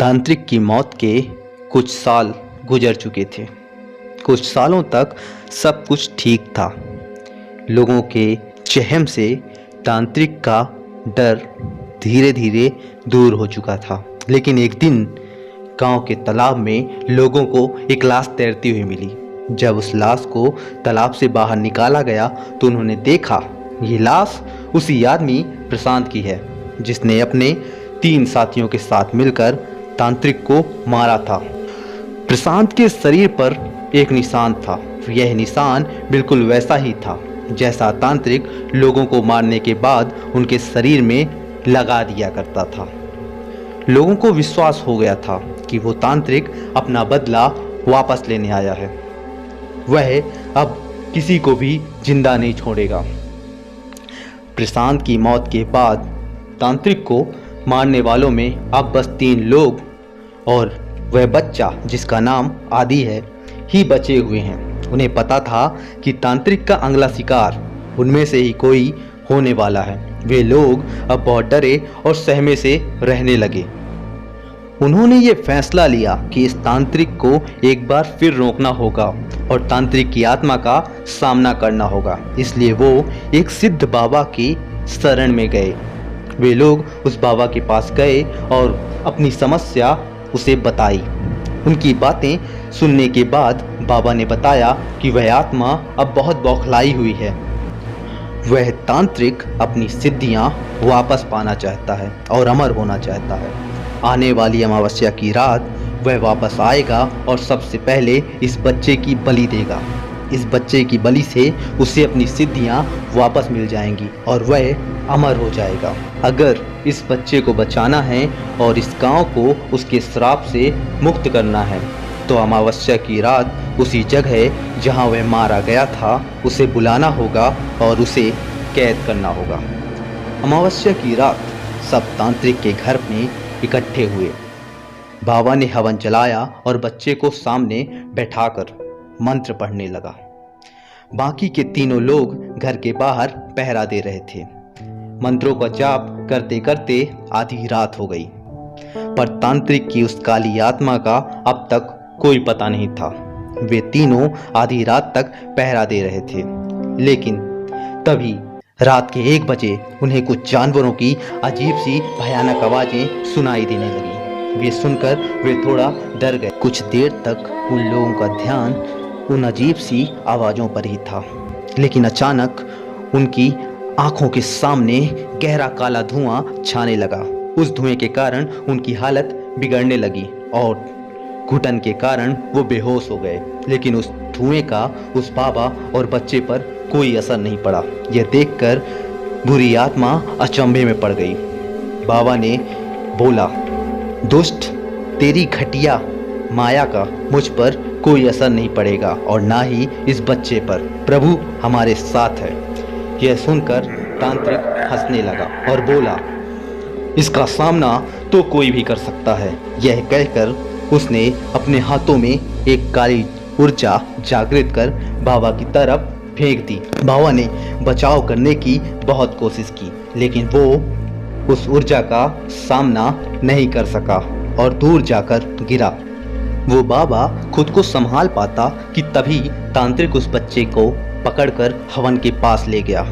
तांत्रिक की मौत के कुछ साल गुजर चुके थे। कुछ सालों तक सब कुछ ठीक था। लोगों के चहम से तांत्रिक का डर धीरे धीरे दूर हो चुका था। लेकिन एक दिन गांव के तालाब में लोगों को एक लाश तैरती हुई मिली। जब उस लाश को तालाब से बाहर निकाला गया तो उन्होंने देखा ये लाश उसी आदमी प्रशांत की है जिसने अपने 3 साथियों के साथ मिलकर तांत्रिक को मारा था। प्रशांत के शरीर पर एक निशान था। यह निशान बिल्कुल वैसा ही था जैसा तांत्रिक लोगों को मारने के बाद उनके शरीर में लगा दिया करता था। लोगों को विश्वास हो गया था कि वो तांत्रिक अपना बदला वापस लेने आया है। वह अब किसी को भी जिंदा नहीं छोड़ेगा। प्रशांत की मौत के बाद तांत्रिक को मारने वालों में अब बस 3 लोग और वह बच्चा जिसका नाम आदि है ही बचे हुए हैं। उन्हें पता था कि तांत्रिक का अगला शिकार उनमें से ही कोई होने वाला है। वे लोग अब बहुत डरे और सहमे से रहने लगे। उन्होंने ये फैसला लिया कि इस तांत्रिक को एक बार फिर रोकना होगा और तांत्रिक की आत्मा का सामना करना होगा। इसलिए वो एक सिद्ध बाबा की शरण में गए। वे लोग उस बाबा के पास गए और अपनी समस्या उसे बताई। उनकी बातें सुनने के बाद बाबा ने बताया कि वह आत्मा अब बहुत बौखलाई हुई है। वह तांत्रिक अपनी सिद्धियां वापस पाना चाहता है और अमर होना चाहता है। आने वाली अमावस्या की रात वह वापस आएगा और सबसे पहले इस बच्चे की बलि देगा। इस बच्चे की बलि से उसे अपनी सिद्धियां वापस मिल जाएंगी और वह अमर हो जाएगा। अगर इस बच्चे को बचाना है और इस गांव को उसके श्राप से मुक्त करना है तो अमावस्या की रात उसी जगह जहां वह मारा गया था उसे बुलाना होगा और उसे कैद करना होगा। अमावस्या की रात सब तांत्रिक के घर में इकट्ठे हुए। बाबा ने हवन जलाया और बच्चे को सामने बैठाकर मंत्र पढ़ने लगा। बाकी के 3 लोग घर के बाहर पहरा दे रहे थे। मंत्रों का जाप करते करते आधी रात हो गई, पर तांत्रिक की उस काली आत्मा का अब तक कोई पता नहीं था। वे तीनों आधी रात तक पहरा दे रहे थे। लेकिन तभी रात के 1 बजे उन्हें कुछ जानवरों की अजीब सी भयानक आवाजें सुनाई देने लगी। वे सुनकर वे थोड़ा डर गए। कुछ देर तक उन लोगों का ध्यान उन अजीब सी आवाज़ों पर ही था। लेकिन अचानक उनकी आंखों के सामने गहरा काला धुआं छाने लगा। उस धुएं के कारण उनकी हालत बिगड़ने लगी और घुटन के कारण वो बेहोश हो गए। लेकिन उस धुएं का उस बाबा और बच्चे पर कोई असर नहीं पड़ा। यह देखकर बुरी आत्मा अचंभे में पड़ गई। बाबा ने बोला, दुष्ट, तेरी घटिया माया का मुझ पर कोई असर नहीं पड़ेगा और ना ही इस बच्चे पर। प्रभु हमारे साथ है। यह सुनकर तांत्रिक हंसने लगा और बोला, इसका सामना तो कोई भी कर सकता है। यह कहकर उसने अपने हाथों में एक काली ऊर्जा जागृत कर बाबा की तरफ फेंक दी। बाबा ने बचाव करने की बहुत कोशिश की, लेकिन वो उस ऊर्जा का सामना नहीं कर सका और दूर जाकर गिरा। वो बाबा खुद को संभाल पाता कि तभी तांत्रिक उस बच्चे को पकड़कर हवन के पास ले गया।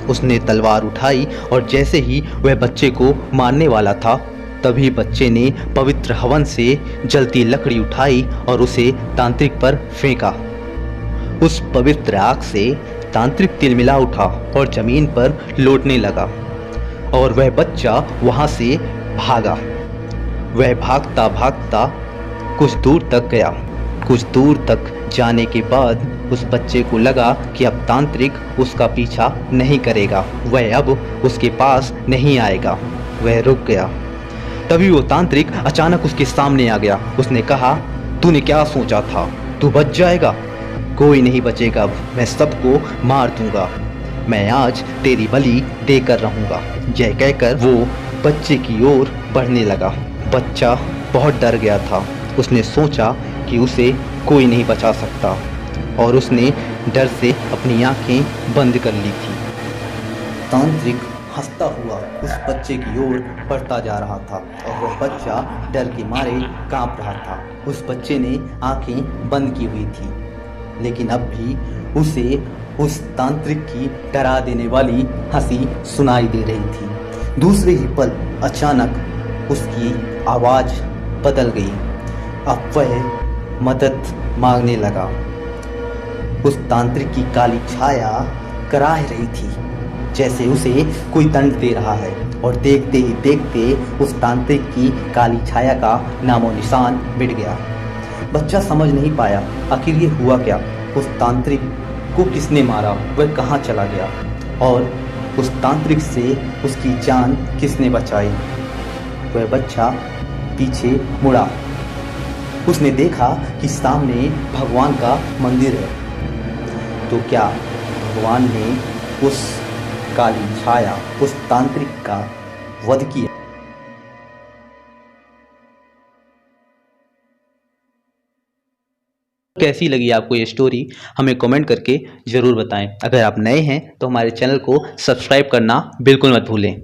उसने तलवार उठाई और जैसे ही वह बच्चे को मारने वाला था तभी बच्चे ने पवित्र हवन से जलती लकड़ी उठाई और उसे तांत्रिक पर फेंका। उस पवित्र आग से तांत्रिक तिलमिला उठा और जमीन पर लौटने लगा और वह बच्चा वहां से भागा। वह भागता भागता कुछ दूर तक गया। कुछ दूर तक जाने के बाद उस बच्चे को लगा कि अब तांत्रिक उसका पीछा नहीं करेगा, वह अब उसके पास नहीं आएगा। वह रुक गया। तभी वो तांत्रिक अचानक उसके सामने आ गया। उसने कहा, तूने क्या सोचा था? तू बच जाएगा? कोई नहीं बचेगा। अब मैं सबको मार दूंगा। मैं आज तेरी बलि देकर रहूंगा। यह कहकर वो बच्चे की ओर बढ़ने लगा। बच्चा बहुत डर गया था। उसने सोचा कि उसे कोई नहीं बचा सकता और उसने डर से अपनी आंखें बंद कर ली थी। तांत्रिक हंसता हुआ उस बच्चे की ओर बढ़ता जा रहा था और वह बच्चा डर के मारे कांप रहा था। उस बच्चे ने आंखें बंद की हुई थी, लेकिन अब भी उसे उस तांत्रिक की डरा देने वाली हंसी सुनाई दे रही थी। दूसरे ही पल अचानक उसकी आवाज बदल गई। अब वह मदद मांगने लगा। उस तांत्रिक की काली छाया कराह रही थी, जैसे उसे कोई दंड दे रहा है, और देखते ही देखते उस तांत्रिक की काली छाया का नामो निशान मिट गया। बच्चा समझ नहीं पाया आखिर ये हुआ क्या। उस तांत्रिक को किसने मारा, वह कहाँ चला गया, और उस तांत्रिक से उसकी जान किसने बचाई। वह बच्चा पीछे मुड़ा। उसने देखा कि सामने भगवान का मंदिर है। तो क्या भगवान ने उस काली छाया, उस तांत्रिक का वध किया? कैसी लगी आपको ये स्टोरी, हमें कमेंट करके ज़रूर बताएं। अगर आप नए हैं तो हमारे चैनल को सब्सक्राइब करना बिल्कुल मत भूलें।